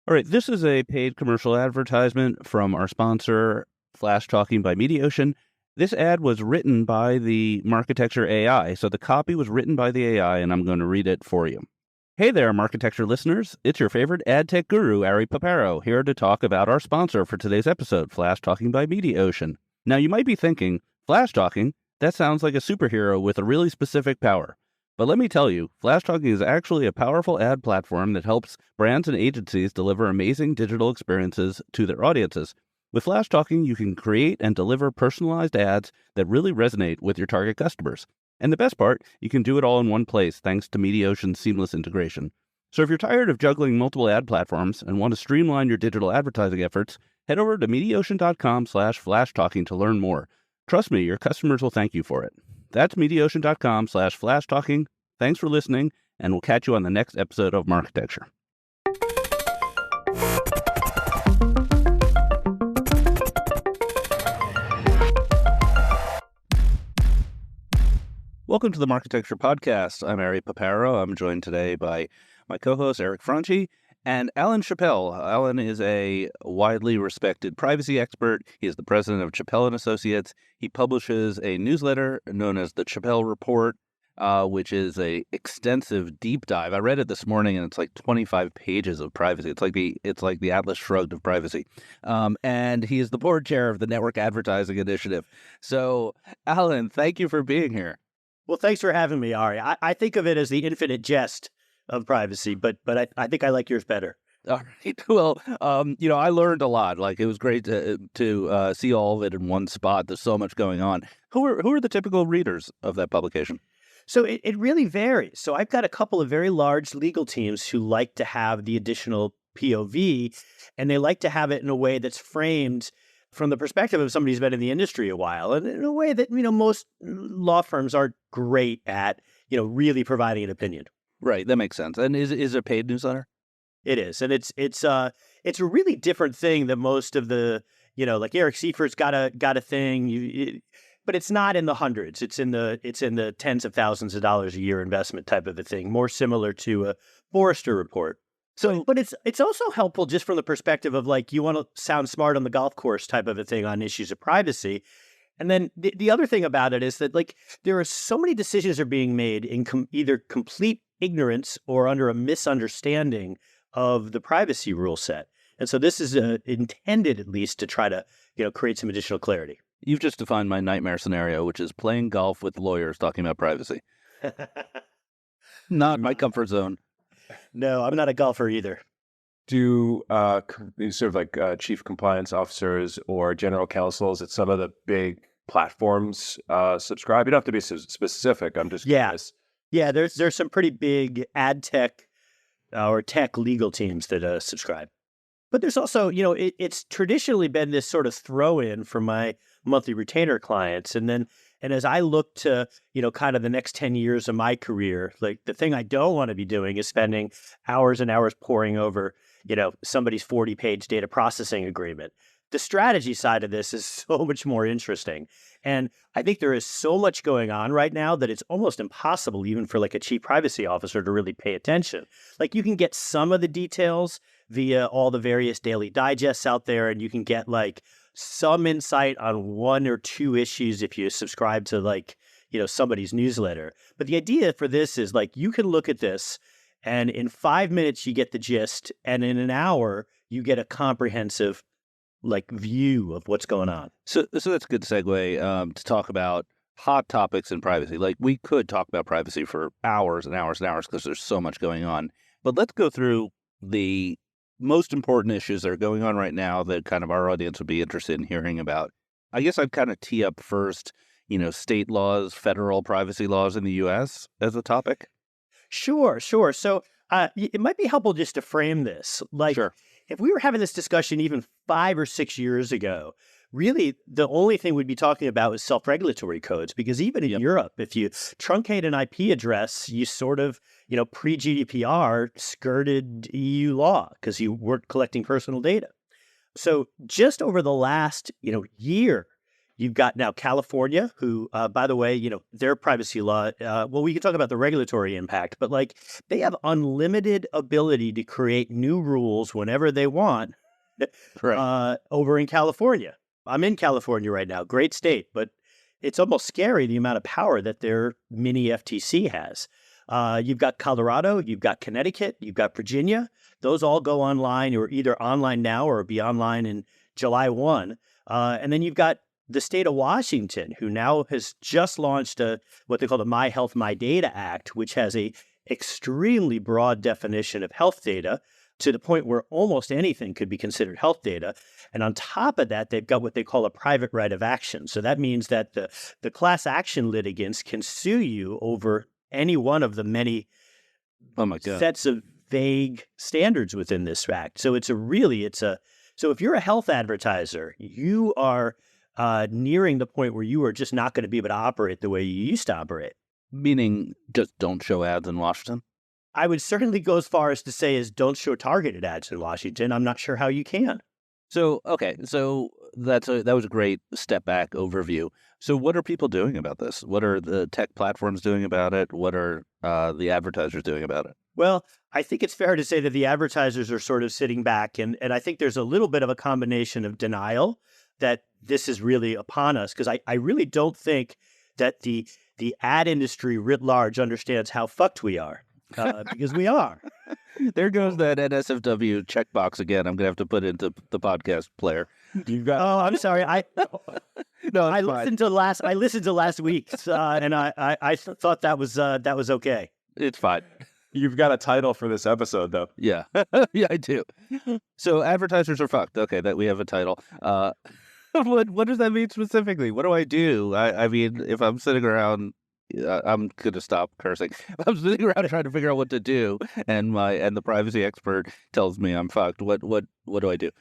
All right, this is a paid commercial advertisement from our sponsor, Flash Talking by MediaOcean. This ad was written by the Marketecture AI, so the copy was written by the AI, and I'm going to read it for you. Hey there, Marketecture listeners. It's your favorite ad tech guru, Ari Paparo, here to talk about our sponsor for today's episode, Flash Talking by MediaOcean. Now, you might be thinking, Flash Talking? That sounds like a superhero with a really specific power. But let me tell you, Flash Talking is actually a powerful ad platform that helps brands and agencies deliver amazing digital experiences to their audiences. With Flash Talking, you can create and deliver personalized ads that really resonate with your target customers. And the best part, you can do it all in one place thanks to MediaOcean's seamless integration. So if you're tired of juggling multiple ad platforms and want to streamline your digital advertising efforts, head over to MediaOcean.com/flashtalking to learn more. Trust me, your customers will thank you for it. That's MediaOcean.com/flashtalking. Thanks for listening, and we'll catch you on the next episode of Marketecture. Welcome to the Marketecture Podcast. I'm Ari Paparo. I'm joined today by my co-host, Eric Franchi, and Alan Chapell. Alan is a widely respected privacy expert. He is the president of Chappell & Associates. He publishes a newsletter known as the Chappell Report, which is a extensive deep dive. I read it this morning, and it's like 25 pages of privacy. It's like the Atlas Shrugged of privacy. And he is the board chair of the Network Advertising Initiative. So, Alan, thank you for being here. Well, thanks for having me, Ari. I think of it as the infinite jest of privacy, but I think I like yours better. All right. Well, I learned a lot. Like, it was great to see all of it in one spot. There's so much going on. Who are the typical readers of that publication? So it really varies. So I've got a couple of very large legal teams who like to have the additional POV, and they like to have it in a way that's framed from the perspective of somebody who's been in the industry a while, and in a way that, most law firms aren't great at, really providing an opinion. Right. That makes sense. And is it a paid newsletter? It is. And it's a really different thing than most of the, like Eric Seifert's got a thing, but it's not in the hundreds. It's in the tens of thousands of dollars a year investment type of a thing, more similar to a Forrester report. So, but it's also helpful just from the perspective of, like, you want to sound smart on the golf course type of a thing on issues of privacy. And then the other thing about it is that, like, there are so many decisions are being made in either complete ignorance or under a misunderstanding of the privacy rule set. And so this is intended, at least, to try to, create some additional clarity. You've just defined my nightmare scenario, which is playing golf with lawyers talking about privacy. Not my comfort zone. No, I'm not a golfer either. Do sort of like chief compliance officers or general counsels at some of the big platforms subscribe? You don't have to be specific. I'm just curious. Yeah. There's some pretty big ad tech or tech legal teams that subscribe. But there's also, it's traditionally been this sort of throw-in for my monthly retainer clients. And as I look to, kind of the next 10 years of my career, like, the thing I don't want to be doing is spending hours and hours poring over, somebody's 40-page data processing agreement. The strategy side of this is so much more interesting. And I think there is so much going on right now that it's almost impossible even for, like, a chief privacy officer to really pay attention. Like, you can get some of the details via all the various daily digests out there, and you can get, like, some insight on one or two issues if you subscribe to, like, somebody's newsletter. But the idea for this is, like, you can look at this and in 5 minutes you get the gist, and in an hour you get a comprehensive, like, view of what's going on. So that's a good segue to talk about hot topics in privacy. Like, we could talk about privacy for hours and hours and hours because there's so much going on. But let's go through the most important issues that are going on right now that kind of our audience would be interested in hearing about. I guess I'd kind of tee up first, state laws, federal privacy laws in the U.S. as a topic. Sure. So it might be helpful just to frame this. Like, Sure. If we were having this discussion even 5 or 6 years ago, really the only thing we'd be talking about was self-regulatory codes, because even in Europe, if you truncate an IP address, you sort of, pre-GDPR skirted EU law because you weren't collecting personal data. So just over the last, year, You've got now California, who, by the way, their privacy law, well, we can talk about the regulatory impact, but like they have unlimited ability to create new rules whenever they want over in California. I'm in California right now, great state, but it's almost scary the amount of power that their mini FTC has. You've got Colorado, you've got Connecticut, you've got Virginia. Those all go online or either online now or be online in July 1. And then you've got the state of Washington, who now has just launched what they call the My Health, My Data Act, which has a extremely broad definition of health data to the point where almost anything could be considered health data. And on top of that, they've got what they call a private right of action. So that means that the class action litigants can sue you over any one of the many sets of vague standards within this act. So so if you're a health advertiser, you are nearing the point where you are just not going to be able to operate the way you used to operate. Meaning just don't show ads in Washington? I would certainly go as far as to say is don't show targeted ads in Washington. I'm not sure how you can. So, okay, so that was a great step back overview. So what are people doing about this? What are the tech platforms doing about it? What are the advertisers doing about it? Well, I think it's fair to say that the advertisers are sort of sitting back, and I think there's a little bit of a combination of denial that this is really upon us, because I really don't think that the ad industry writ large understands how fucked we are, because we are. There goes that NSFW checkbox again. I'm going to have to put into the podcast player. Oh, I'm sorry. I listened to last week's, and I thought that was okay. It's fine. You've got a title for this episode, though. Yeah. Yeah, I do. So advertisers are fucked. Okay, that we have a title. What does that mean specifically? What do I do? I mean, if I'm sitting around, I'm going to stop cursing. If I'm sitting around trying to figure out what to do, and the privacy expert tells me I'm fucked, what do I do?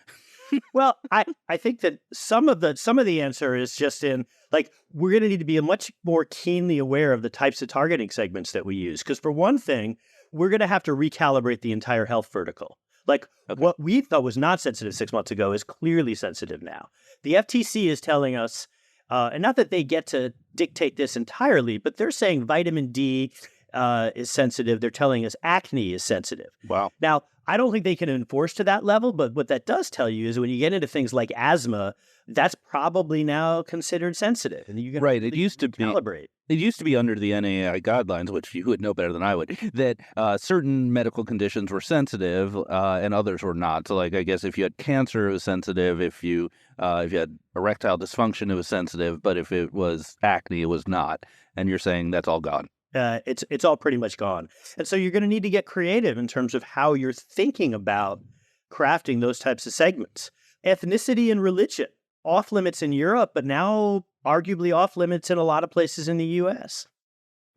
Well, I think that some of the answer is just in, like, we're going to need to be much more keenly aware of the types of targeting segments that we use. Because for one thing, we're going to have to recalibrate the entire health vertical. Like, what we thought was not sensitive 6 months ago is clearly sensitive now. The FTC is telling us, and not that they get to dictate this entirely, but they're saying vitamin D is sensitive. They're telling us acne is sensitive. Wow. Now, I don't think they can enforce to that level, but what that does tell you is when you get into things like asthma, that's probably now considered sensitive. And you're going to It used to calibrate. It used to be under the NAI guidelines, which you would know better than I would, that certain medical conditions were sensitive and others were not. So, like, I guess if you had cancer, it was sensitive. If you had erectile dysfunction, it was sensitive. But if it was acne, it was not. And you're saying that's all gone. It's all pretty much gone. And so you're going to need to get creative in terms of how you're thinking about crafting those types of segments. Ethnicity and religion, off limits in Europe, but now arguably off limits in a lot of places in the U.S.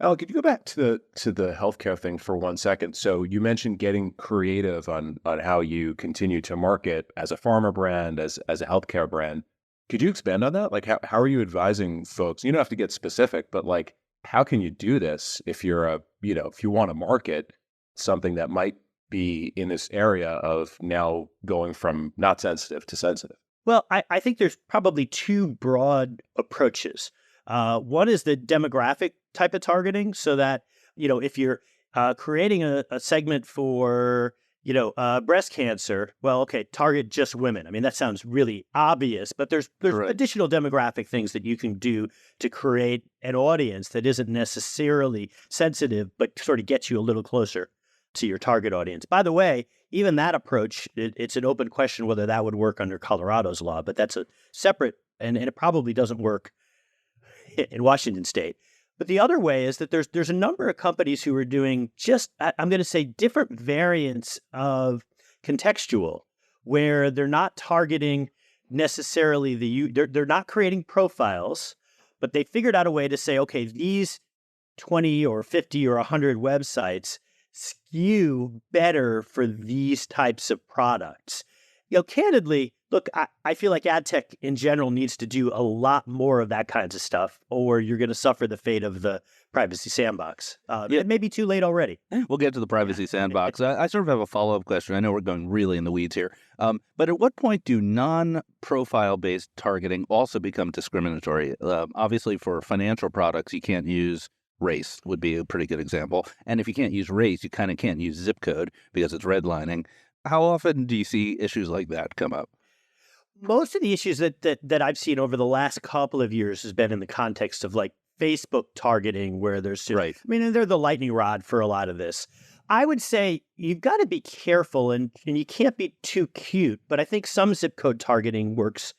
Alan, could you go back to the healthcare thing for 1 second? So you mentioned getting creative on how you continue to market as a pharma brand, as a healthcare brand. Could you expand on that? Like, how are you advising folks? You don't have to get specific, but like, how can you do this if you're if you want to market something that might be in this area of now going from not sensitive to sensitive? Well, I think there's probably two broad approaches. One is the demographic type of targeting, so that, if you're creating a segment for, breast cancer, well, okay, target just women. I mean, that sounds really obvious, but there's Right. additional demographic things that you can do to create an audience that isn't necessarily sensitive, but sort of gets you a little closer to your target audience. By the way, even that approach, it's an open question whether that would work under Colorado's law, but that's a separate, and it probably doesn't work in Washington state. But the other way is that there's a number of companies who are doing just, I'm going to say, different variants of contextual, where they're not targeting necessarily they're not creating profiles, but they figured out a way to say, okay, these 20 or 50 or 100 websites skew better for these types of products. Candidly, Look, I feel like ad tech in general needs to do a lot more of that kinds of stuff, or you're going to suffer the fate of the privacy sandbox. Yeah. It may be too late already. We'll get to the privacy sandbox. I sort of have a follow-up question. I know we're going really in the weeds here. But at what point do non-profile-based targeting also become discriminatory? Obviously, for financial products, you can't use race would be a pretty good example. And if you can't use race, you kind of can't use zip code because it's redlining. How often do you see issues like that come up? Most of the issues that I've seen over the last couple of years has been in the context of like Facebook targeting, where there's just, Right. I mean, they're the lightning rod for a lot of this. I would say you've got to be careful and you can't be too cute, but I think some zip code targeting works,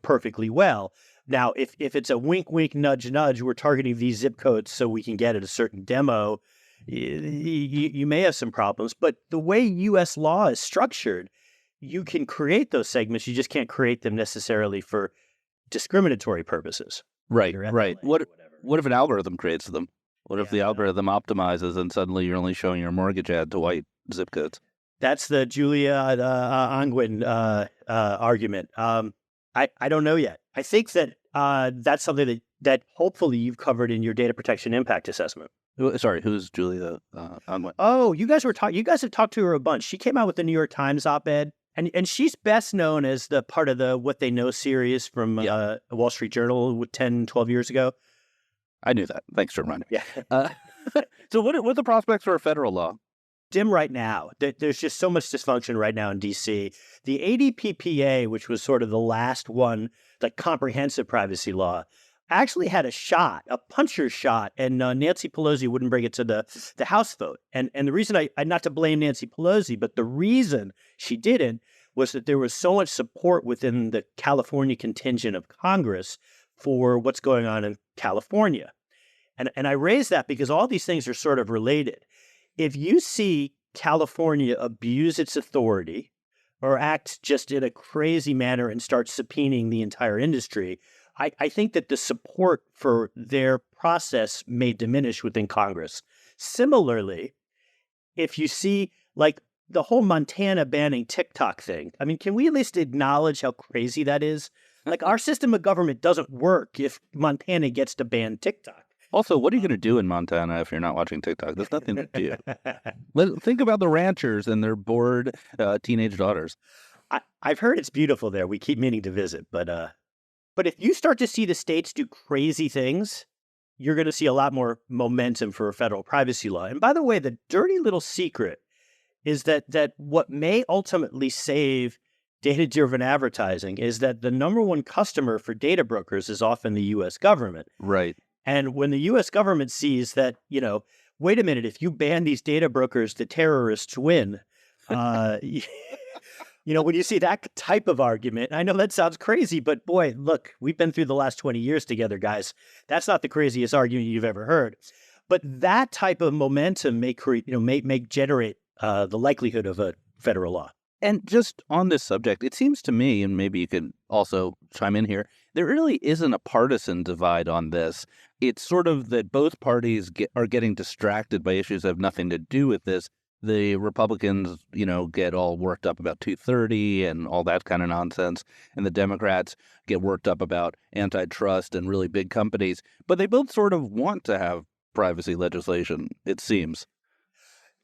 perfectly well. Now, if it's a wink, wink, nudge, nudge, we're targeting these zip codes so we can get at a certain demo, you may have some problems. But the way U.S. law is structured, you can create those segments. You just can't create them necessarily for discriminatory purposes. Right, Your right. FLA or whatever. What if an algorithm creates them? What if Yeah, the I know. algorithm optimizes and suddenly you're only showing your mortgage ad to white zip codes? That's the Julia Angwin argument. I don't know yet. I think that that's something that hopefully you've covered in your data protection impact assessment. Sorry, who's Julia Unwin? Oh, you guys have talked to her a bunch. She came out with the New York Times op-ed, and she's best known as the part of the What They Know series from Wall Street Journal 10, 12 years ago. I knew that. Thanks for reminding me. Yeah. So what are the prospects for a federal law? Dim right now. There's just so much dysfunction right now in D.C. The ADPPA, which was sort of the last one, the comprehensive privacy law, actually had a puncher's shot, and Nancy Pelosi wouldn't bring it to the House vote. And the reason I not to blame Nancy Pelosi, but the reason she didn't was that there was so much support within the California contingent of Congress for what's going on in California. And I raise that because all these things are sort of related. If you see California abuse its authority or act just in a crazy manner and start subpoenaing the entire industry, I think that the support for their process may diminish within Congress. Similarly, if you see like the whole Montana banning TikTok thing, I mean, can we at least acknowledge how crazy that is? Like our system of government doesn't work if Montana gets to ban TikTok. Also, what are you going to do in Montana if you're not watching TikTok? There's nothing to do. Think about the ranchers and their bored teenage daughters. I've heard it's beautiful there. We keep meaning to visit, but if you start to see the states do crazy things, you're going to see a lot more momentum for a federal privacy law. And by the way, the dirty little secret is that what may ultimately save data-driven advertising is that the number one customer for data brokers is often the U.S. government. Right. And when the U.S. government sees that, wait a minute, if you ban these data brokers, the terrorists win. When you see that type of argument, I know that sounds crazy, but boy, look, we've been through the last 20 years together, guys. That's not the craziest argument you've ever heard. But that type of momentum may generate the likelihood of a federal law. And just on this subject, it seems to me, and maybe you could also chime in here, there really isn't a partisan divide on this. It's sort of that both parties are getting distracted by issues that have nothing to do with this. The Republicans, get all worked up about 230 and all that kind of nonsense. And the Democrats get worked up about antitrust and really big companies. But they both sort of want to have privacy legislation, it seems.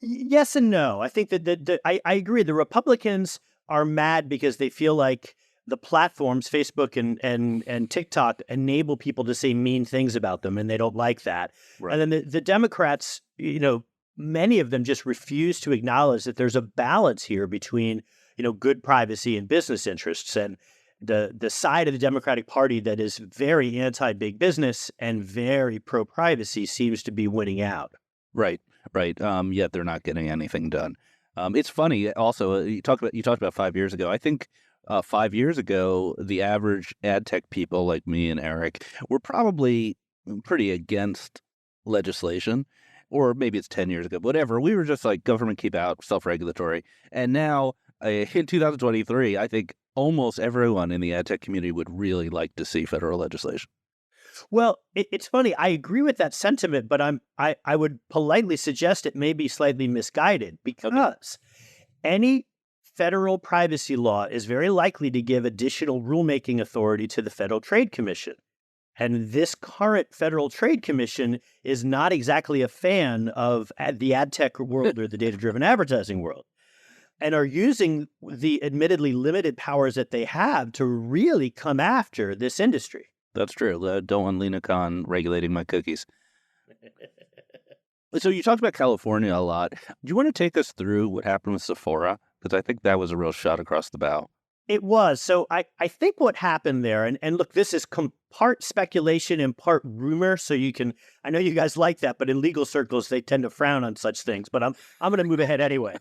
Yes and no. I think that I agree. The Republicans are mad because they feel like the platforms, Facebook and TikTok, enable people to say mean things about them, and they don't like that. Right. And then the Democrats, many of them just refuse to acknowledge that there's a balance here between, good privacy and business interests. And the side of the Democratic Party that is very anti-big business and very pro-privacy seems to be winning out. Right. Yet they're not getting anything done. It's funny. Also, you talked about 5 years ago. I think 5 years ago, the average ad tech people like me and Eric were probably pretty against legislation, or maybe it's 10 years ago, whatever. We were just like government keep out, self-regulatory. And now in 2023, I think almost everyone in the ad tech community would really like to see federal legislation. Well, it's funny. I agree with that sentiment, but I would politely suggest it may be slightly misguided because any federal privacy law is very likely to give additional rulemaking authority to the Federal Trade Commission. And this current Federal Trade Commission is not exactly a fan of the ad tech world or the data-driven advertising world, and are using the admittedly limited powers that they have to really come after this industry. That's true. Don't want Lena Khan regulating my cookies. So you talked about California a lot. Do you want to take us through what happened with Sephora? Because I think that was a real shot across the bow. It was. So I think what happened there, and look, this is part speculation and part rumor. So I know you guys like that, but in legal circles, they tend to frown on such things. But I'm going to move ahead anyway.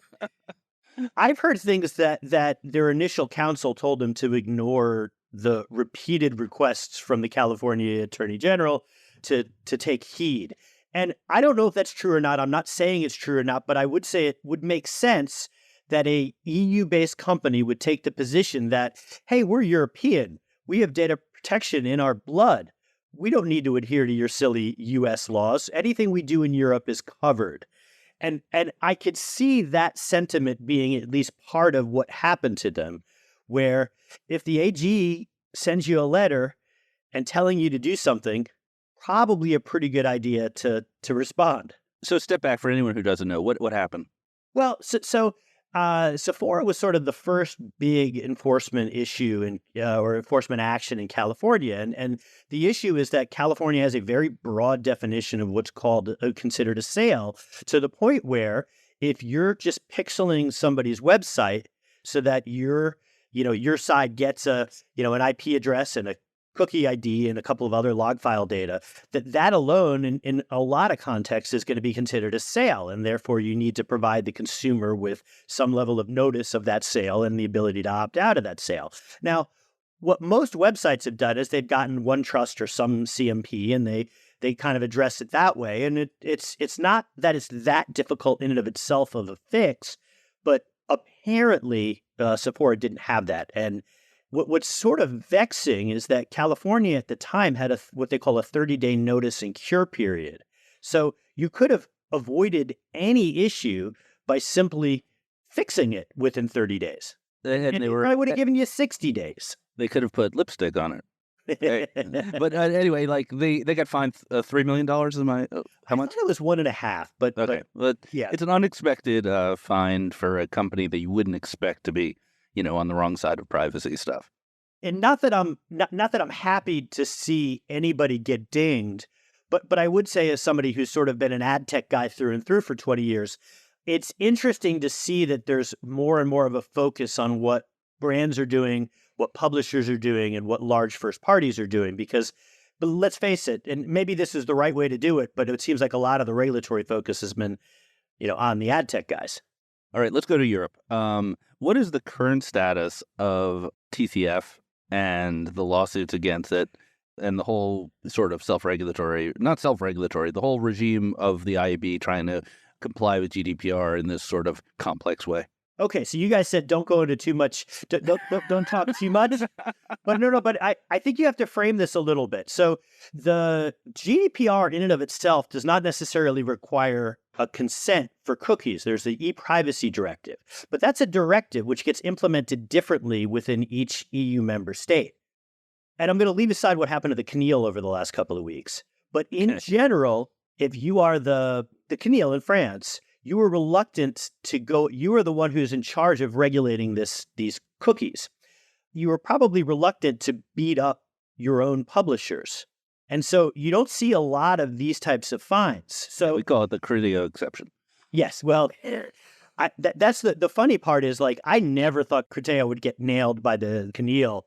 I've heard things that their initial counsel told them to ignore the repeated requests from the California Attorney General to take heed. And I don't know if that's true or not. I'm not saying it's true or not, but I would say it would make sense that a EU-based company would take the position that, hey, we're European. We have data protection in our blood. We don't need to adhere to your silly US laws. Anything we do in Europe is covered. And I could see that sentiment being at least part of what happened to them, where if the AG sends you a letter and telling you to do something, probably a pretty good idea to respond. So step back for anyone who doesn't know. What happened? Well, Sephora was sort of the first big enforcement issue or enforcement action in California. And the issue is that California has a very broad definition of what's considered a sale, to the point where if you're just pixeling somebody's website so that your side gets an IP address and a cookie ID and a couple of other log file data, that alone in a lot of contexts is going to be considered a sale. And therefore you need to provide the consumer with some level of notice of that sale and the ability to opt out of that sale. Now, what most websites have done is they've gotten OneTrust or some CMP, and they kind of address it that way. And it's not that it's that difficult in and of itself of a fix, but apparently Sephora didn't have that. And what's sort of vexing is that California at the time had what they call a 30-day notice and cure period. So you could have avoided any issue by simply fixing it within 30 days. I would have given you 60 days. They could have put lipstick on it. But anyway, like they got fined $3 million. How much? It was 1.5. But okay, but yeah, it's an unexpected fine for a company that you wouldn't expect to be, on the wrong side of privacy stuff. And not that I'm happy to see anybody get dinged, but I would say, as somebody who's sort of been an ad tech guy through and through for 20 years, it's interesting to see that there's more and more of a focus on what brands are doing, what publishers are doing, and what large first parties are doing. But let's face it, and maybe this is the right way to do it, but it seems like a lot of the regulatory focus has been, on the ad tech guys. All right, let's go to Europe. What is the current status of TCF and the lawsuits against it and the whole sort of the whole regime of the IAB trying to comply with GDPR in this sort of complex way? Okay, so you guys said don't go into too much, don't talk too much. But I think you have to frame this a little bit. So the GDPR in and of itself does not necessarily require a consent for cookies. There's the e-privacy directive, but that's a directive which gets implemented differently within each EU member state. And I'm going to leave aside what happened to the CNIL over the last couple of weeks. But in general, if you are the CNIL in France, you are reluctant to go. You are the one who's in charge of regulating these cookies. You are probably reluctant to beat up your own publishers. And so you don't see a lot of these types of fines. So we call it the Criteo exception. Yes. Well, that's the funny part is, like, I never thought Criteo would get nailed by the CNIL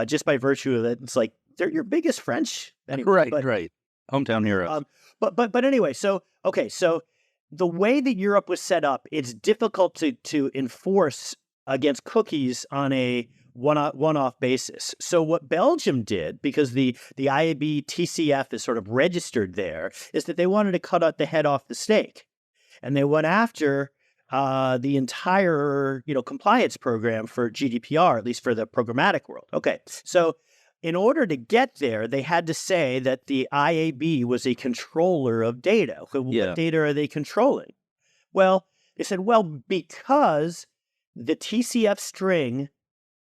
just by virtue of it. It's like, they're your biggest French. Anyway, right. Hometown heroes. But anyway, so the way that Europe was set up, it's difficult to enforce against cookies on a one-off basis. So what Belgium did, because the IAB TCF is sort of registered there, is that they wanted to cut out the head off the steak. And they went after the entire compliance program for GDPR, at least for the programmatic world. Okay, so in order to get there, they had to say that the IAB was a controller of data. What data are they controlling? Well, they said, because the TCF string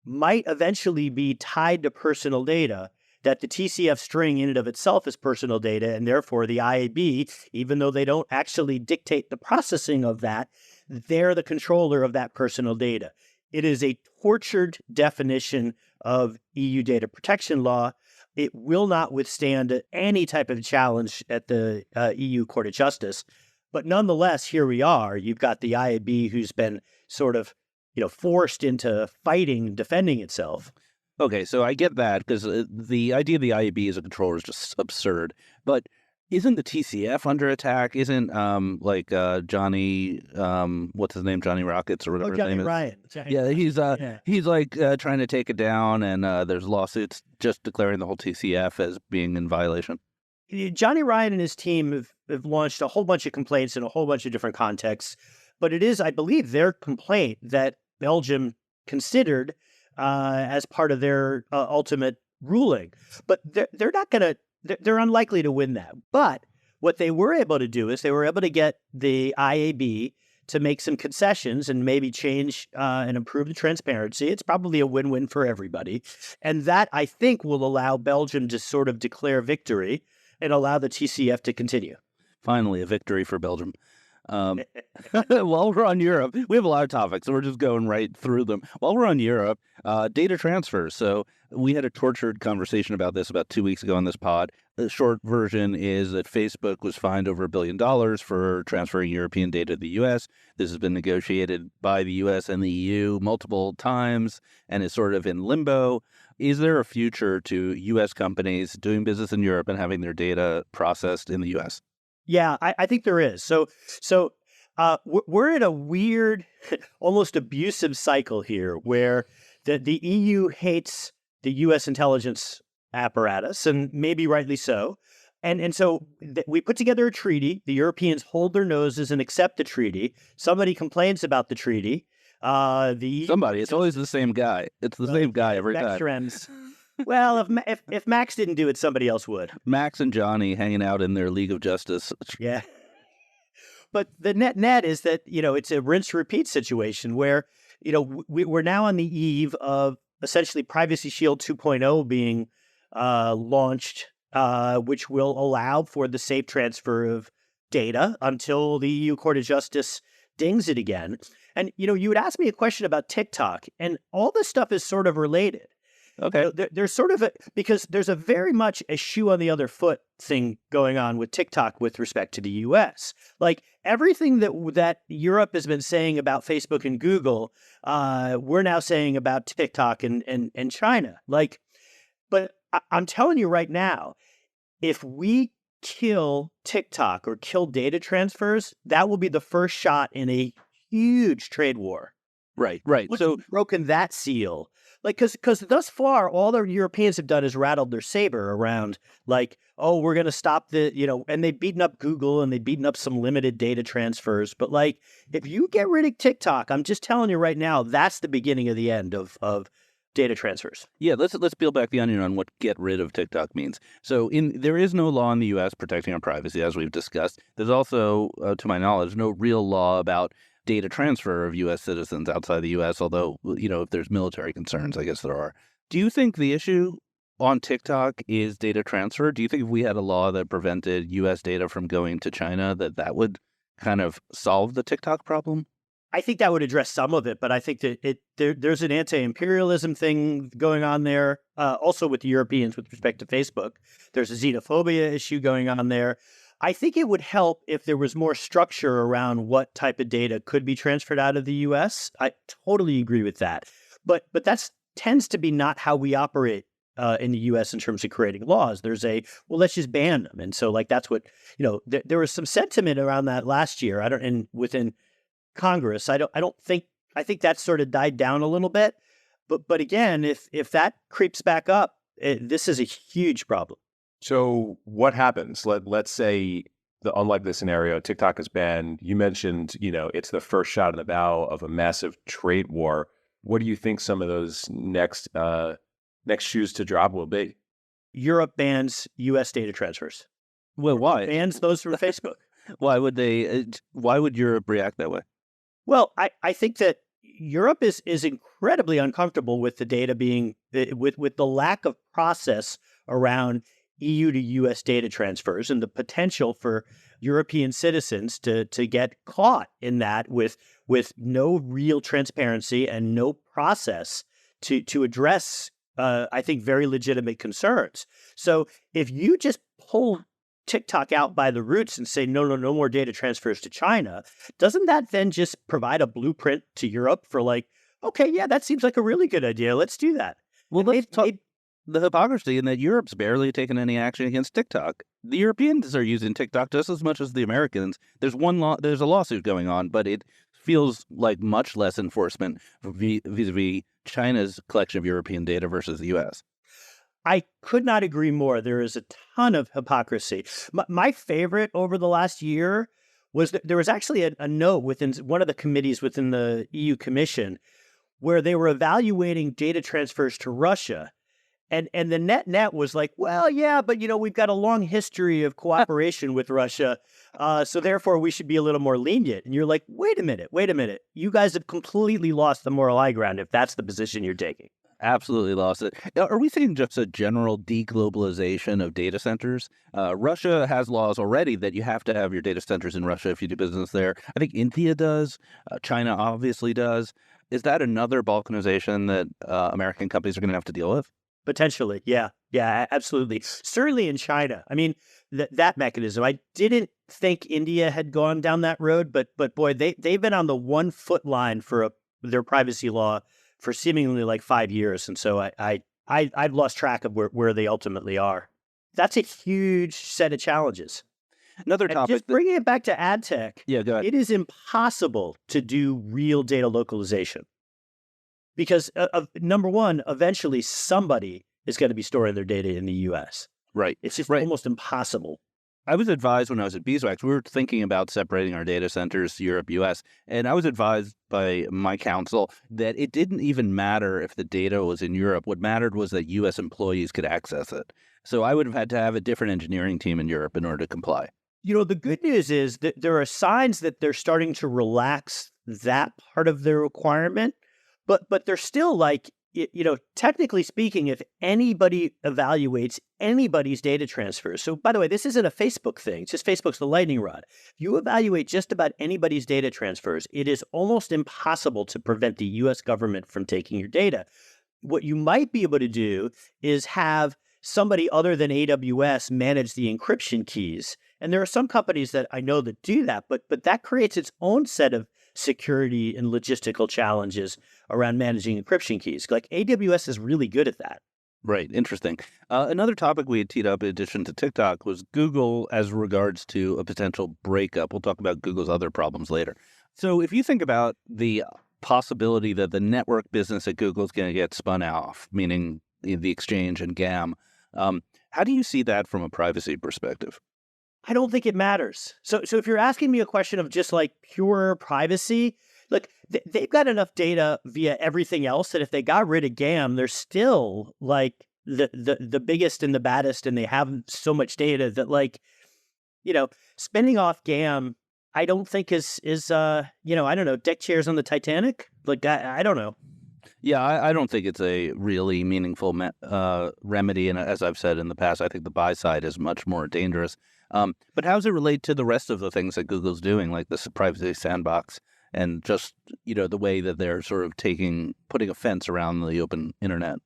might eventually be tied to personal data, that the TCF string in and of itself is personal data, and therefore the IAB, even though they don't actually dictate the processing of that, they're the controller of that personal data. It is a tortured definition of EU data protection law. It will not withstand any type of challenge at the EU Court of Justice. But nonetheless, here we are. You've got the IAB who's been sort of, forced into fighting, defending itself. Okay, so I get that because the idea of the IAB as a controller is just absurd. But isn't the TCF under attack? Isn't Johnny, what's his name, Johnny Rockets or whatever his Johnny name is? Ryan. He's trying to take it down, and there's lawsuits just declaring the whole TCF as being in violation. Johnny Ryan and his team have launched a whole bunch of complaints in a whole bunch of different contexts, but it is, I believe, their complaint that Belgium considered as part of their ultimate ruling. But they're unlikely to win that. But what they were able to do is they were able to get the IAB to make some concessions and maybe change and improve the transparency. It's probably a win-win for everybody. And that, I think, will allow Belgium to sort of declare victory and allow the TCF to continue. Finally, a victory for Belgium. While we're on Europe, we have a lot of topics, so we're just going right through them. While we're on Europe, data transfers. So we had a tortured conversation about this about 2 weeks ago on this pod. The short version is that Facebook was fined over $1 billion for transferring European data to the U.S. This has been negotiated by the U.S. and the EU multiple times and is sort of in limbo. Is there a future to U.S. companies doing business in Europe and having their data processed in the U.S.? Yeah, I think there is. So we're in a weird, almost abusive cycle here where the EU hates the U.S. intelligence apparatus, and maybe rightly so. And so we put together a treaty. The Europeans hold their noses and accept the treaty. Somebody complains about the treaty. It's always the same guy. It's the same guy every time. Schrems. Well, if Max didn't do it, somebody else would. Max and Johnny hanging out in their League of Justice. Yeah. But the net is that, it's a rinse-repeat situation where, we're now on the eve of essentially Privacy Shield 2.0 being launched, which will allow for the safe transfer of data until the EU Court of Justice dings it again. And, you would ask me a question about TikTok, and all this stuff is sort of related. Okay. There's sort of because there's a very much a shoe on the other foot thing going on with TikTok with respect to the US. Like everything that Europe has been saying about Facebook and Google, we're now saying about TikTok and China. But I'm telling you right now, if we kill TikTok or kill data transfers, that will be the first shot in a huge trade war. Right. So broken that seal. Because thus far, all the Europeans have done is rattled their saber around, we're going to stop and they've beaten up Google and they've beaten up some limited data transfers. But if you get rid of TikTok, I'm just telling you right now, that's the beginning of the end of data transfers. Yeah, let's peel back the onion on what get rid of TikTok means. So there is no law in the U.S. protecting our privacy, as we've discussed. There's also, to my knowledge, no real law about data transfer of U.S. citizens outside the U.S., although, if there's military concerns, I guess there are. Do you think the issue on TikTok is data transfer? Do you think if we had a law that prevented U.S. data from going to China, that would kind of solve the TikTok problem? I think that would address some of it, but I think that there's an anti-imperialism thing going on there, also with the Europeans with respect to Facebook. There's a xenophobia issue going on there. I think it would help if there was more structure around what type of data could be transferred out of the U.S. I totally agree with that. But that tends to be not how we operate in the U.S. in terms of creating laws. There's let's just ban them. And so that's what, there was some sentiment around that last year. Within Congress, I think that sort of died down a little bit. But again, if that creeps back up, this is a huge problem. So what happens? Let's say unlike this scenario, TikTok is banned. You mentioned, it's the first shot in the bow of a massive trade war. What do you think some of those next shoes to drop will be? Europe bans U.S. data transfers. Well, why? Bans those from Facebook. Why would Europe react that way? Well, I think that Europe is incredibly uncomfortable with the data being with the lack of process around EU to US data transfers and the potential for European citizens to get caught in that with no real transparency and no process to address I think very legitimate concerns. So if you just pull TikTok out by the roots and say, no more data transfers to China, doesn't that then just provide a blueprint to Europe for like, okay, yeah, that seems like a really good idea. Let's do that. Well, let's talk the hypocrisy in that Europe's barely taken any action against TikTok. The Europeans are using TikTok just as much as the Americans. There's a lawsuit going on, but it feels like much less enforcement vis-a-vis China's collection of European data versus the U.S. I could not agree more. There is a ton of hypocrisy. My favorite over the last year was that there was actually a note within one of the committees within the EU Commission where they were evaluating data transfers to Russia. And the net was like, well, yeah, but, we've got a long history of cooperation with Russia. So therefore, we should be a little more lenient. And you're like, wait a minute. You guys have completely lost the moral high ground if that's the position you're taking. Absolutely lost it. Are we seeing just a general deglobalization of data centers? Russia has laws already that you have to have your data centers in Russia if you do business there. I think India does. China obviously does. Is that another balkanization that American companies are going to have to deal with? Potentially, yeah, absolutely. Certainly in China. I mean, that mechanism. I didn't think India had gone down that road, but boy, they've been on the 1 foot line for their privacy law for seemingly like 5 years, and so I've lost track of where they ultimately are. That's a huge set of challenges. Another topic. Just bringing it back to ad tech. Yeah, go ahead. It is impossible to do real data localization because number one, eventually somebody is going to be storing their data in the U.S. Right. It's just right. almost impossible. I was advised when I was at Beeswax, we were thinking about separating our data centers, Europe, U.S., and I was advised by my counsel that it didn't even matter if the data was in Europe. What mattered was that U.S. employees could access it. So I would have had to have a different engineering team in Europe in order to comply. The good news is that there are signs that they're starting to relax that part of their requirement, but they're still like, technically speaking, if anybody evaluates anybody's data transfers. So, by the way, this isn't a Facebook thing. It's just Facebook's the lightning rod. If you evaluate just about anybody's data transfers, it is almost impossible to prevent the U.S. government from taking your data. What you might be able to do is have somebody other than AWS manage the encryption keys. And there are some companies that I know that do that, but that creates its own set of security and logistical challenges around managing encryption keys. Like AWS is really good at that. Right. Interesting. Another topic we had teed up in addition to TikTok was Google as regards to a potential breakup. We'll talk about Google's other problems later. So if you think about the possibility that the network business at Google is going to get spun off, meaning the exchange and GAM, how do you see that from a privacy perspective? I don't think it matters. So if you're asking me a question of just like pure privacy, look, they've got enough data via everything else that if they got rid of GAM, they're still like the biggest and the baddest, and they have so much data that like, spinning off GAM, I don't think is I don't know, deck chairs on the Titanic. Like I don't know. Yeah, I don't think it's a really meaningful remedy. And as I've said in the past, I think the buy side is much more dangerous. But how does it relate to the rest of the things that Google's doing, like this privacy sandbox and just, the way that they're sort of putting a fence around the open internet?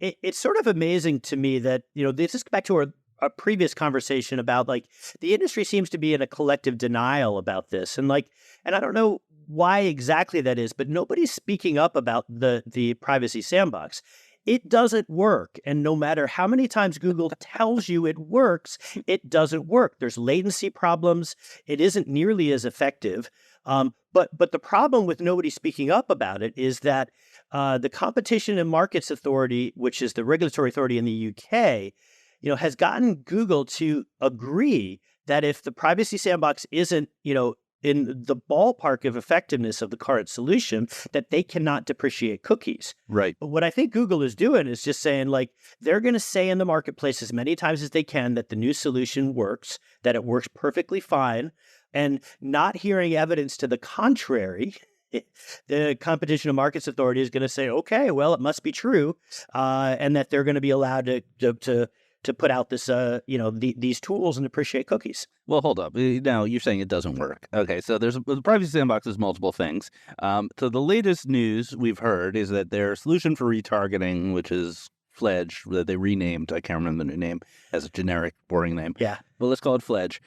It's sort of amazing to me that, this is back to our previous conversation about like the industry seems to be in a collective denial about this. And I don't know why exactly that is, but nobody's speaking up about the privacy sandbox. It doesn't work. And no matter how many times Google tells you it works, it doesn't work. There's latency problems. It isn't nearly as effective. But the problem with nobody speaking up about it is that the Competition and Markets Authority, which is the regulatory authority in the UK, has gotten Google to agree that if the privacy sandbox isn't, in the ballpark of effectiveness of the current solution, that they cannot depreciate cookies. Right. But what I think Google is doing is just saying, like, they're going to say in the marketplace as many times as they can that the new solution works, that it works perfectly fine, and not hearing evidence to the contrary the Competition and Markets Authority is going to say, okay, well, it must be true, and that they're going to be allowed to put out this, these tools and depreciate cookies. Well, hold up. Now, you're saying it doesn't work. Okay, so the Privacy Sandbox is multiple things. So the latest news we've heard is that their solution for retargeting, which is Fledge, that they renamed, I can't remember the new name, as a generic, boring name. Yeah. But let's call it Fledge.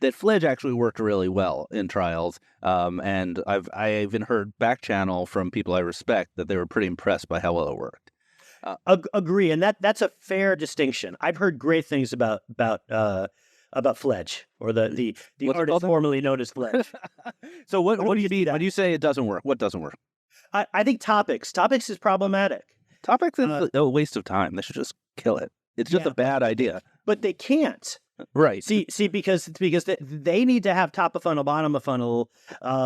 That Fledge actually worked really well in trials. And I even heard back channel from people I respect that they were pretty impressed by how well it worked. Agree, and that's a fair distinction. I've heard great things about Fledge, or the artist formerly known as Fledge. So what do you mean when you say it doesn't work? What doesn't work? I think Topics is problematic. Topics is a waste of time. They should just kill it. It's just a bad idea. But they can't. Right. See, because they need to have top of funnel, bottom of funnel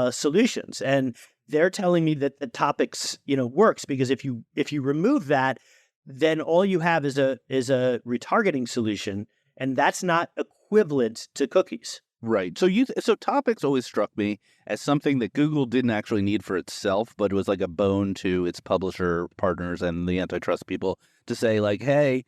solutions, and they're telling me that the Topics, works, because if you remove that, then all you have is a retargeting solution, and that's not equivalent to cookies. Right. So Topics always struck me as something that Google didn't actually need for itself, but it was like a bone to its publisher partners and the antitrust people to say, like, hey,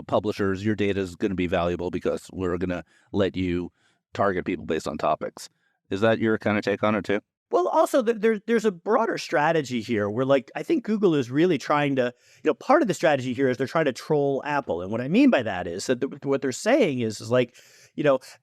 publishers, your data is going to be valuable because we're going to let you target people based on topics. Is that your kind of take on it too? Well, also, there's a broader strategy here where, I think Google is really trying to, part of the strategy here is they're trying to troll Apple. And what I mean by that is that what they're saying is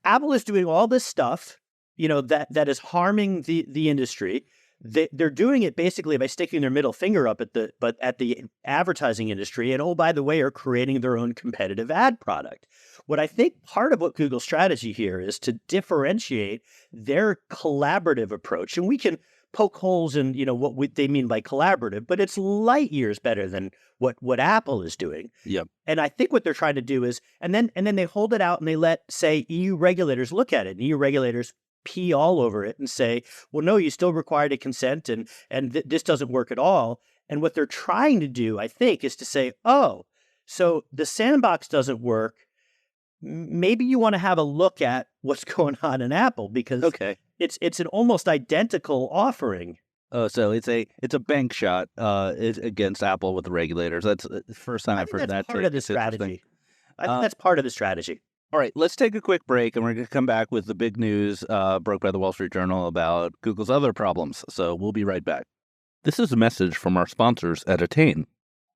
Apple is doing all this stuff, that is harming the industry. They're doing it basically by sticking their middle finger up at the advertising industry, and, oh, by the way, are creating their own competitive ad product. What I think part of what Google's strategy here is to differentiate their collaborative approach, and we can poke holes in what they mean by collaborative, but it's light years better than what Apple is doing. Yep. And I think what they're trying to do is, and then they hold it out and they let, say, EU regulators look at it, and EU regulators pee all over it and say, well, no, you still required a consent, and this doesn't work at all. And what they're trying to do, I think, is to say, oh, so the sandbox doesn't work. Maybe you want to have a look at what's going on in Apple, because it's an almost identical offering. Oh, so it's a bank shot against Apple with the regulators. That's the first time I've heard that. Part of the strategy. I think that's part of the strategy. All right, let's take a quick break, and we're going to come back with the big news broke by the Wall Street Journal about Google's other problems. So we'll be right back. This is a message from our sponsors at Attain.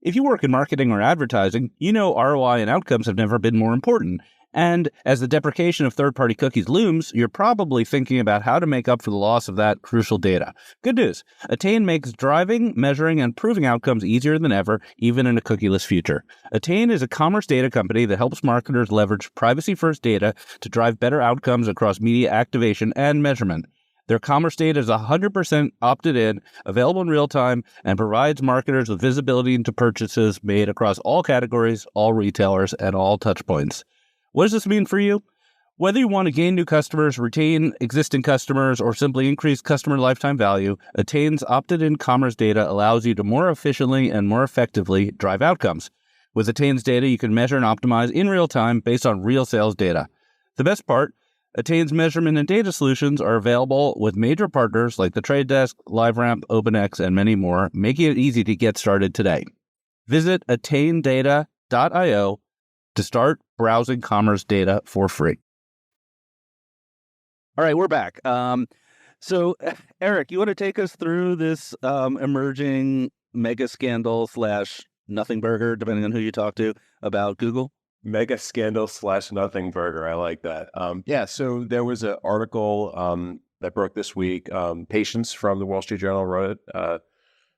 If you work in marketing or advertising, you know ROI and outcomes have never been more important. And as the deprecation of third-party cookies looms, you're probably thinking about how to make up for the loss of that crucial data. Good news. Attain makes driving, measuring, and proving outcomes easier than ever, even in a cookieless future. Attain is a commerce data company that helps marketers leverage privacy-first data to drive better outcomes across media activation and measurement. Their commerce data is 100% opted in, available in real time, and provides marketers with visibility into purchases made across all categories, all retailers, and all touchpoints. What does this mean for you? Whether you want to gain new customers, retain existing customers, or simply increase customer lifetime value, Attain's opted-in commerce data allows you to more efficiently and more effectively drive outcomes. With Attain's data, you can measure and optimize in real time based on real sales data. The best part, Attain's measurement and data solutions are available with major partners like The Trade Desk, LiveRamp, OpenX, and many more, making it easy to get started today. Visit attaindata.io to start browsing commerce data for free. All right, we're back. So, Eric, you want to take us through this emerging mega scandal / nothing burger, depending on who you talk to, about Google? Mega scandal / nothing burger. I like that. So there was an article that broke this week. Patience from the Wall Street Journal wrote it,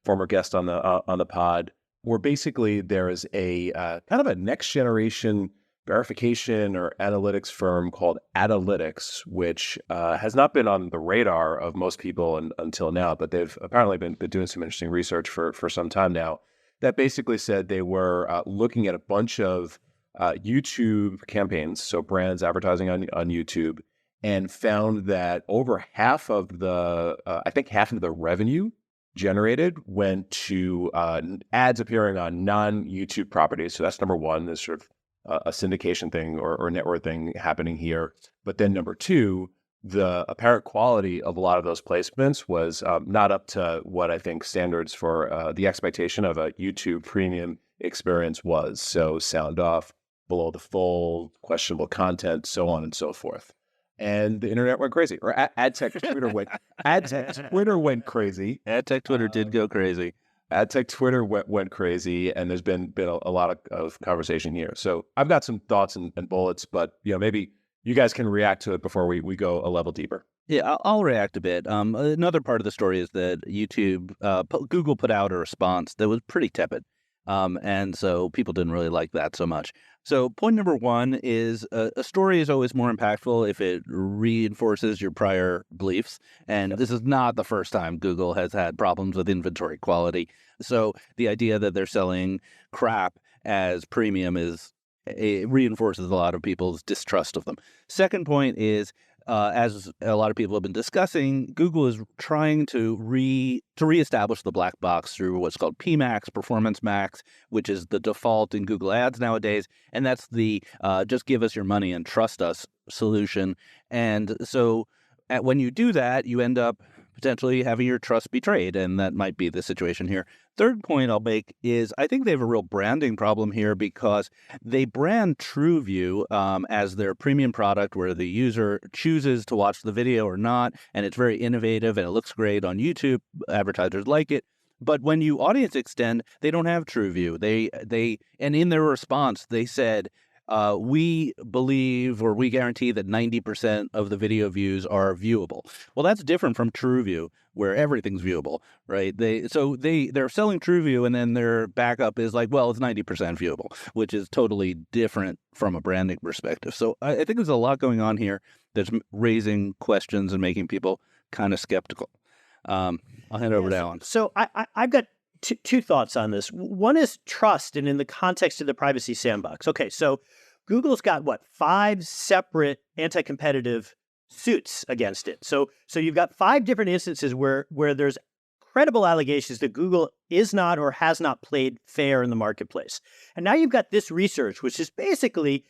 former guest on the pod, where basically there is a kind of a next generation verification or analytics firm called Analytics, which has not been on the radar of most people until now, but they've apparently been doing some interesting research for some time now, that basically said they were looking at a bunch of YouTube campaigns, so brands advertising on YouTube, and found that over half of the, half of the revenue generated went to ads appearing on non-YouTube properties. So that's number one. There's sort of a syndication thing or network thing happening here. But then number two, the apparent quality of a lot of those placements was not up to what I think standards for the expectation of a YouTube premium experience was. So sound off, below the fold, questionable content, so on and so forth. And the internet went crazy, or ad tech Twitter went crazy. Ad tech Twitter did go crazy. Ad tech Twitter went crazy, and there's been a lot of conversation here. So I've got some thoughts and bullets, but maybe you guys can react to it before we go a level deeper. Yeah, I'll react a bit. Another part of the story is that Google put out a response that was pretty tepid. And so people didn't really like that so much. So point number one is a story is always more impactful if it reinforces your prior beliefs. And this is not the first time Google has had problems with inventory quality. So the idea that they're selling crap as premium it reinforces a lot of people's distrust of them. Second point is, as a lot of people have been discussing, Google is trying to reestablish the black box through what's called PMax, Performance Max, which is the default in Google Ads nowadays. And that's the just give us your money and trust us solution. And so when you do that, you end up potentially having your trust betrayed, and that might be the situation here. Third point I'll make is I think they have a real branding problem here because they brand TrueView as their premium product where the user chooses to watch the video or not, and it's very innovative and it looks great on YouTube. Advertisers like it. But when you audience extend, they don't have TrueView. And in their response, they said, we believe or we guarantee that 90% of the video views are viewable. Well, that's different from TrueView, where everything's viewable, right? They're selling TrueView, and then their backup is like, well, it's 90% viewable, which is totally different from a branding perspective. So I think there's a lot going on here that's raising questions and making people kind of skeptical. I'll hand over to Alan. So I've got two thoughts on this. One is trust, and in the context of the privacy sandbox. Okay, so Google's got 5 separate anti-competitive suits against it. So you've got 5 different instances where there's credible allegations that Google is not or has not played fair in the marketplace. And now you've got this research, which is basically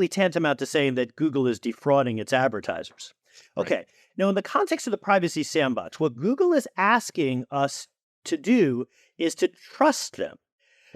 tantamount to saying that Google is defrauding its advertisers. Okay. Right. Now, in the context of the privacy sandbox, what Google is asking us to do is to trust them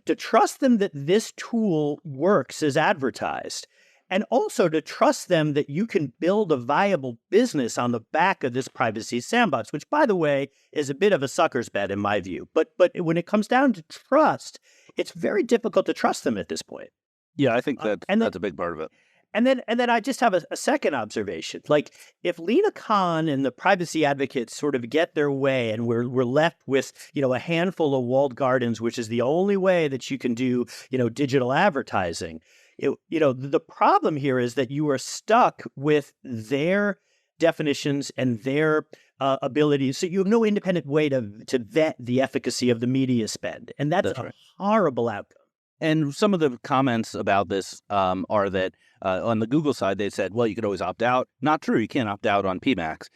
that this tool works as advertised, and also to trust them that you can build a viable business on the back of this privacy sandbox, which, by the way, is a bit of a sucker's bet in my view. But when it comes down to trust, it's very difficult to trust them at this point. Yeah, I think that's a big part of it. And then I just have a second observation. Like, if Lina Khan and the privacy advocates sort of get their way and we're left with, a handful of walled gardens, which is the only way that you can do, digital advertising, the problem here is that you are stuck with their definitions and their abilities. So you have no independent way to vet the efficacy of the media spend. And that's a horrible outcome. And some of the comments about this are that on the Google side, they said, well, you could always opt out. Not true. You can't opt out on PMax.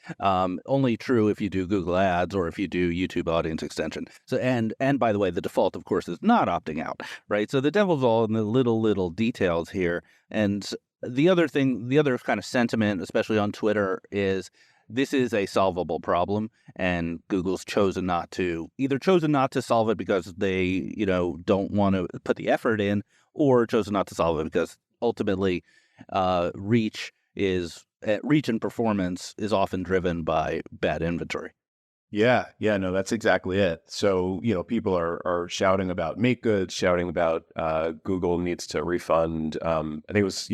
Only true if you do Google Ads or if you do YouTube Audience Extension. So and by the way, the default, of course, is not opting out, right? So the devil's all in the little details here. And the other kind of sentiment, especially on Twitter, is this is a solvable problem, and Google's chosen not to solve it because they, don't want to put the effort in, or chosen not to solve it because ultimately reach and performance is often driven by bad inventory. Yeah, no, that's exactly it. So, people are shouting about make good, shouting about Google needs to refund. I think it was,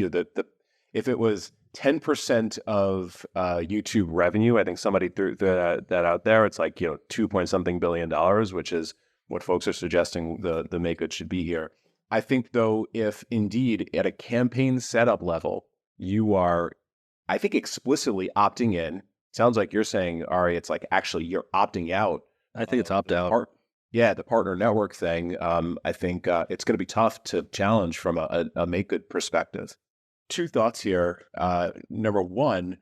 if it was 10% of YouTube revenue, I think somebody threw that out there. It's like, $2 billion, which is what folks are suggesting the make good should be here. I think, though, if indeed at a campaign setup level, you are, I think, explicitly opting in, sounds like you're saying, Ari, it's like actually you're opting out. I think it's opt out. The partner network thing. I think it's going to be tough to challenge from a make good perspective. 2 thoughts here. Number one,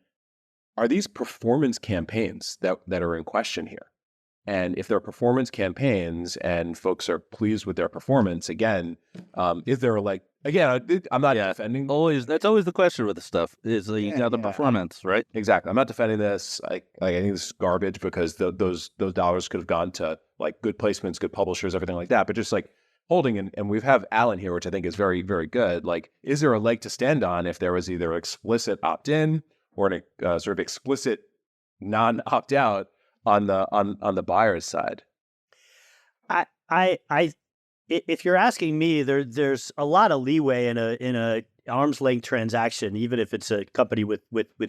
are these performance campaigns that are in question here? And if they're performance campaigns and folks are pleased with their performance, again, is there Again, I'm not defending. That's always the question with the stuff is you got the performance, right? Exactly. I'm not defending this. I think this is garbage because those dollars could have gone to like good placements, good publishers, everything like that. But just like holding, and we have Alan here, which I think is very, very good. Like, is there a leg to stand on if there was either explicit opt-in or an sort of explicit non-opt-out on the buyer's side? If you're asking me, there's a lot of leeway in a arm's length transaction, even if it's a company with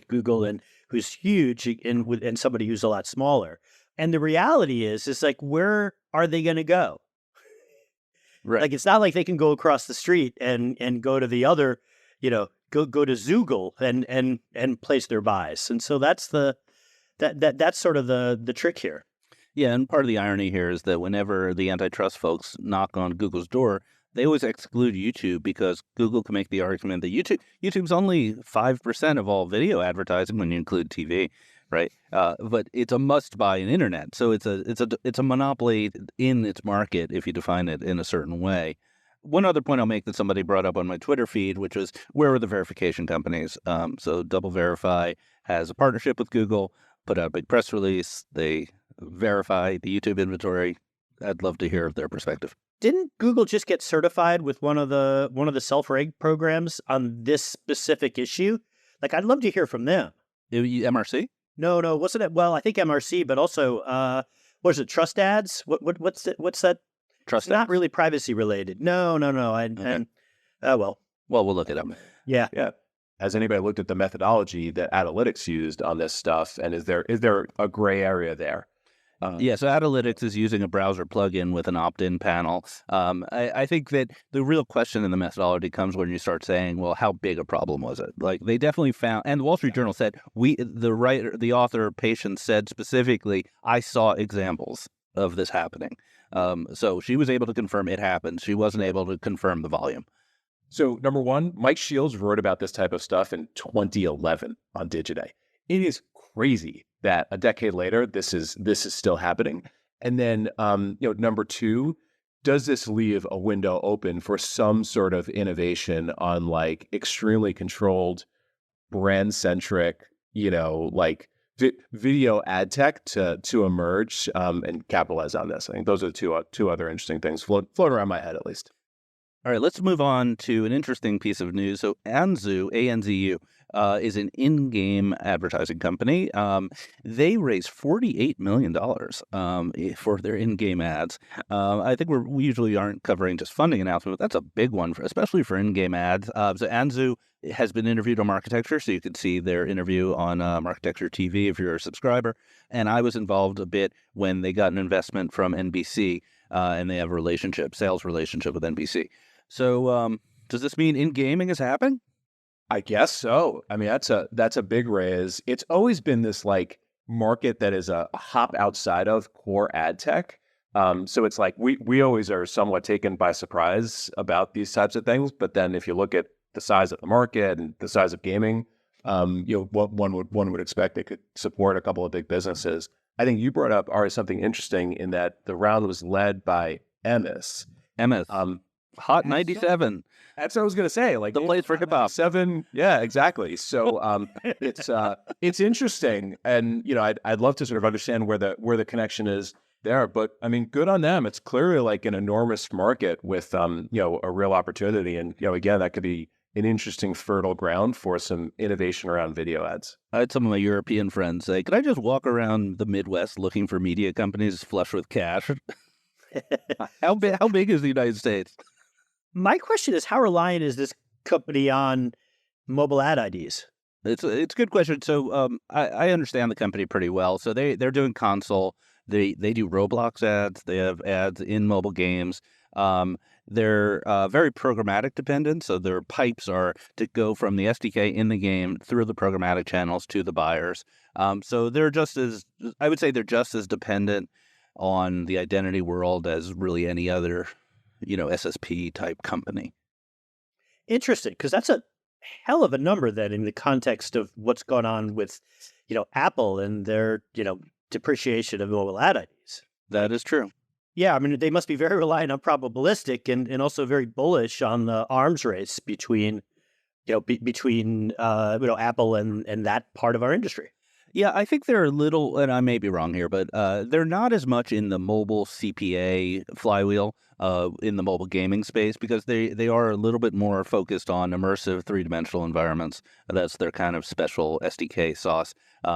Google and who's huge and somebody who's a lot smaller. And the reality is like, where are they going to go? Right. Like, it's not like they can go across the street and go to the other, go to Zoogle and place their buys. And so that's that's sort of the trick here. Yeah, and part of the irony here is that whenever the antitrust folks knock on Google's door, they always exclude YouTube because Google can make the argument that YouTube's only 5% of all video advertising when you include TV, right? But it's a must-buy in internet, so it's a monopoly in its market if you define it in a certain way. One other point I'll make that somebody brought up on my Twitter feed, which was where are the verification companies? So Double Verify has a partnership with Google, put out a big press release. They verify the YouTube inventory. I'd love to hear their perspective. Didn't Google just get certified with one of the self-reg programs on this specific issue? Like, I'd love to hear from them. MRC? No, wasn't it? Well, I think MRC, but also, what is it? Trust ads? What's that? Trust Not ads? really privacy related. No. Okay. Well, we'll look it up. Yeah. Has anybody looked at the methodology that Analytics used on this stuff? And is there a gray area there? So Analytics is using a browser plugin with an opt-in panel. I think that the real question in the methodology comes when you start saying, well, how big a problem was it? Like, they definitely found, and the Wall Street Journal said, the author, Patience, said specifically, I saw examples of this happening. So she was able to confirm it happened. She wasn't able to confirm the volume. So number one, Mike Shields wrote about this type of stuff in 2011 on Digiday. It is crazy that a decade later, this is still happening. And then, number two, does this leave a window open for some sort of innovation on like extremely controlled, brand-centric, video ad tech to emerge and capitalize on this? I think those are the two other interesting things float around my head, at least. All right, let's move on to an interesting piece of news. So Anzu, A-N-Z-U, is an in-game advertising company. They raised $48 million for their in-game ads. I think we usually aren't covering just funding announcements, but that's a big one, especially for in-game ads. So Anzu has been interviewed on Marketecture, so you can see their interview on Marketecture TV if you're a subscriber. And I was involved a bit when they got an investment from NBC, and they have a sales relationship with NBC. So does this mean in-gaming is happening? I guess so. I mean, that's a big raise. It's always been this like market that is a hop outside of core ad tech. So it's like we always are somewhat taken by surprise about these types of things. But then if you look at the size of the market and the size of gaming, what one would expect it could support a couple of big businesses. I think you brought up, Ari, something interesting in that the round was led by Emis. Hot 97. That's what I was going to say. Like the place for hip hop. 7. Yeah, exactly. So it's interesting, and I'd love to sort of understand where the connection is there. But I mean, good on them. It's clearly like an enormous market with a real opportunity, and again, that could be an interesting fertile ground for some innovation around video ads. I had some of my European friends say, "Could I just walk around the Midwest looking for media companies flush with cash?" How big is the United States? My question is, how reliant is this company on mobile ad IDs? It's a good question. So I understand the company pretty well. So they're doing console. They do Roblox ads. They have ads in mobile games. They're very programmatic dependent. So their pipes are to go from the SDK in the game through the programmatic channels to the buyers. So they're just as dependent on the identity world as really any other SSP type company. Interesting, because that's a hell of a number then in the context of what's gone on with, Apple and their, depreciation of mobile ad IDs. That is true. Yeah, I mean, they must be very reliant on probabilistic and also very bullish on the arms race between, Apple and that part of our industry. Yeah, I think they're a little, and I may be wrong here, but they're not as much in the mobile CPA flywheel in the mobile gaming space because they are a little bit more focused on immersive three-dimensional environments. That's their kind of special SDK sauce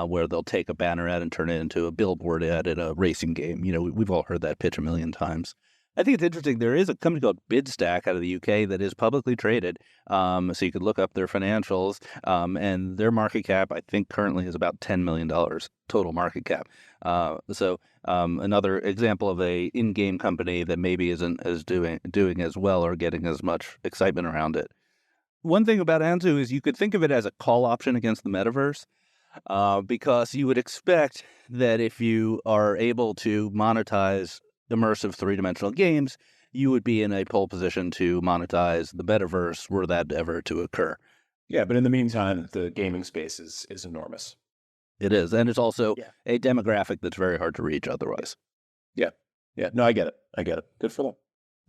where they'll take a banner ad and turn it into a billboard ad in a racing game. We've all heard that pitch a million times. I think it's interesting. There is a company called BidStack out of the UK that is publicly traded. So you could look up their financials, and their market cap, I think, currently is about $10 million total market cap. So another example of a in-game company that maybe isn't as doing as well or getting as much excitement around it. One thing about Anzu is you could think of it as a call option against the metaverse. Because you would expect that if you are able to monetize immersive three-dimensional games, you would be in a pole position to monetize the metaverse were that ever to occur. Yeah, but in the meantime, the gaming space is enormous. It is, and it's also a demographic that's very hard to reach otherwise. Yeah. No, I get it. Good for them.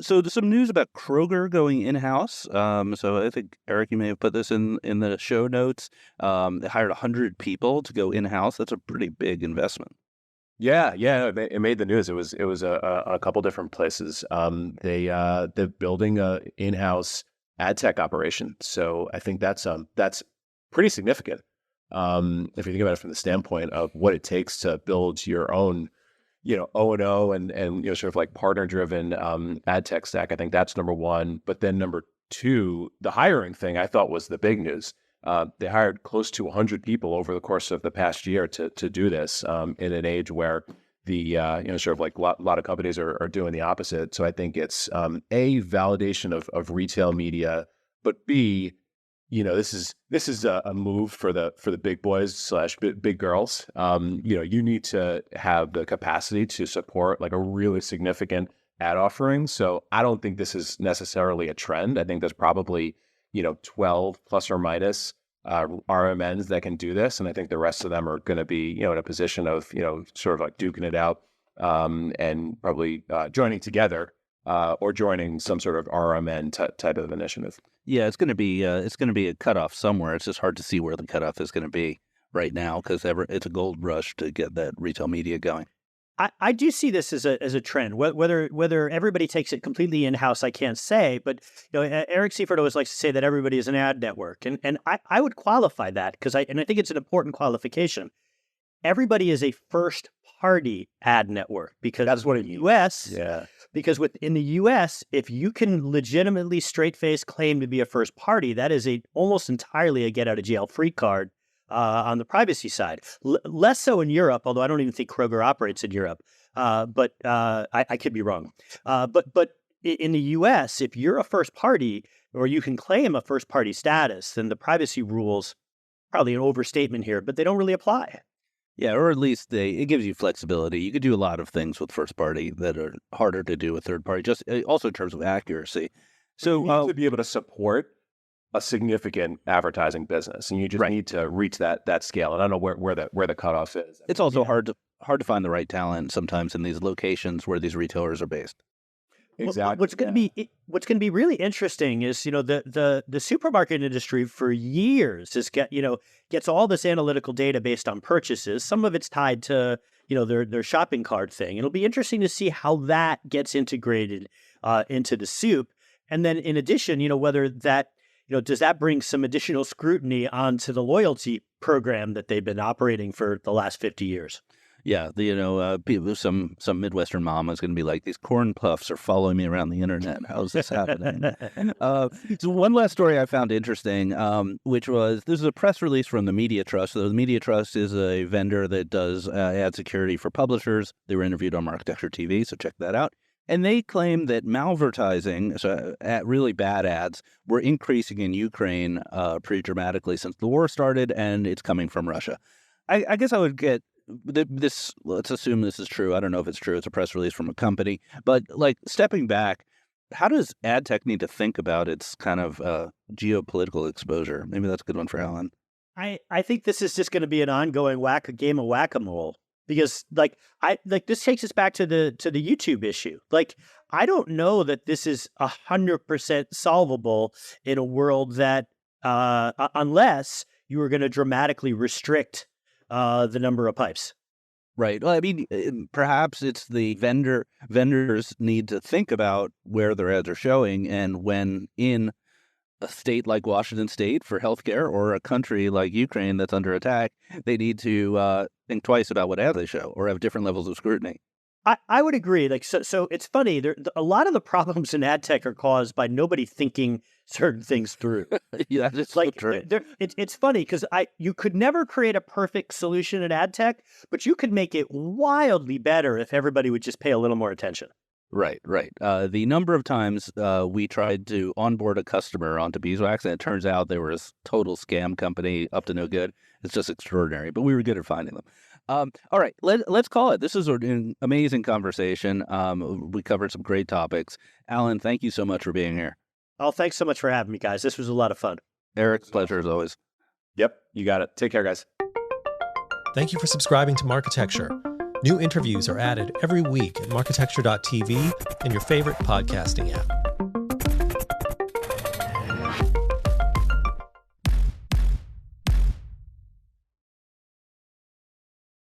So there's some news about Kroger going in-house. So I think, Eric, you may have put this in the show notes. They hired 100 people to go in-house. That's a pretty big investment. Yeah, it made the news. It was a couple different places. They're building a in-house ad tech operation. So I think that's pretty significant. If you think about it from the standpoint of what it takes to build your own, O&O and sort of like partner-driven ad tech stack. I think that's number one. But then number two, the hiring thing I thought was the big news. They hired close to 100 people over the course of the past year to do this in an age where the sort of like a lot of companies are doing the opposite. So I think it's A, validation of retail media, but B, this is a move for the big boys / big girls. You need to have the capacity to support like a really significant ad offering. So I don't think this is necessarily a trend. I think there's probably 12 plus or minus RMNs that can do this. And I think the rest of them are going to be, in a position of, sort of like duking it out and probably joining together or joining some sort of RMN type of initiative. Yeah, it's going to be a cutoff somewhere. It's just hard to see where the cutoff is going to be right now because it's a gold rush to get that retail media going. I do see this as a trend. Whether everybody takes it completely in-house, I can't say. But Eric Seifert always likes to say that everybody is an ad network, and I would qualify that because I think it's an important qualification. Everybody is a first-party ad network because that's what in the U.S. Yeah. Because within the U.S., if you can legitimately straight-face claim to be a first party, that is almost entirely a get-out-of-jail-free card. On the privacy side, less so in Europe, although I don't even think Kroger operates in Europe. But I could be wrong. But in the U.S., if you're a first party or you can claim a first party status, then the privacy rules, probably an overstatement here, but they don't really apply. Yeah, or at least it gives you flexibility. You could do a lot of things with first party that are harder to do with third party, just also in terms of accuracy. So you need to be able to support a significant advertising business, and you just need to reach that scale. And I don't know where the cutoff is. It's also hard to find the right talent sometimes in these locations where these retailers are based. Exactly. What's going to be really interesting is the supermarket industry for years gets all this analytical data based on purchases. Some of it's tied to their shopping cart thing. It'll be interesting to see how that gets integrated into the soup, and then in addition, whether that. Does that bring some additional scrutiny onto the loyalty program that they've been operating for the last 50 years? Yeah, people, some Midwestern mom is going to be like, these corn puffs are following me around the internet. How's this happening? So one last story I found interesting, which was, this is a press release from the Media Trust. So the Media Trust is a vendor that does ad security for publishers. They were interviewed on Marketecture TV, so check that out. And they claim that malvertising, so really bad ads, were increasing in Ukraine pretty dramatically since the war started, and it's coming from Russia. I guess I would get this. Let's assume this is true. I don't know if it's true. It's a press release from a company. But like stepping back, how does ad tech need to think about its kind of geopolitical exposure? Maybe that's a good one for Alan. I think this is just going to be an ongoing game of whack-a-mole. because this takes us back to the YouTube issue. Like, I don't know that this is 100% solvable in a world that unless you are going to dramatically restrict the number of pipes. Right. Well, I mean, perhaps it's the vendors need to think about where their ads are showing, and when in a state like Washington State for healthcare, or a country like Ukraine that's under attack, they need to think twice about what ads they show, or have different levels of scrutiny. I would agree. Like, so it's funny. A lot of the problems in ad tech are caused by nobody thinking certain things through. Yeah, that's like so true. It's funny because you could never create a perfect solution in ad tech, but you could make it wildly better if everybody would just pay a little more attention. Right. The number of times we tried to onboard a customer onto Beeswax, and it turns out they were a total scam company up to no good. It's just extraordinary, but we were good at finding them. All right, let's call it. This is an amazing conversation. We covered some great topics. Alan, thank you so much for being here. Oh, thanks so much for having me, guys. This was a lot of fun. Eric, pleasure as always. Yep, you got it. Take care, guys. Thank you for subscribing to Marketecture. New interviews are added every week at marketecture.tv and your favorite podcasting app.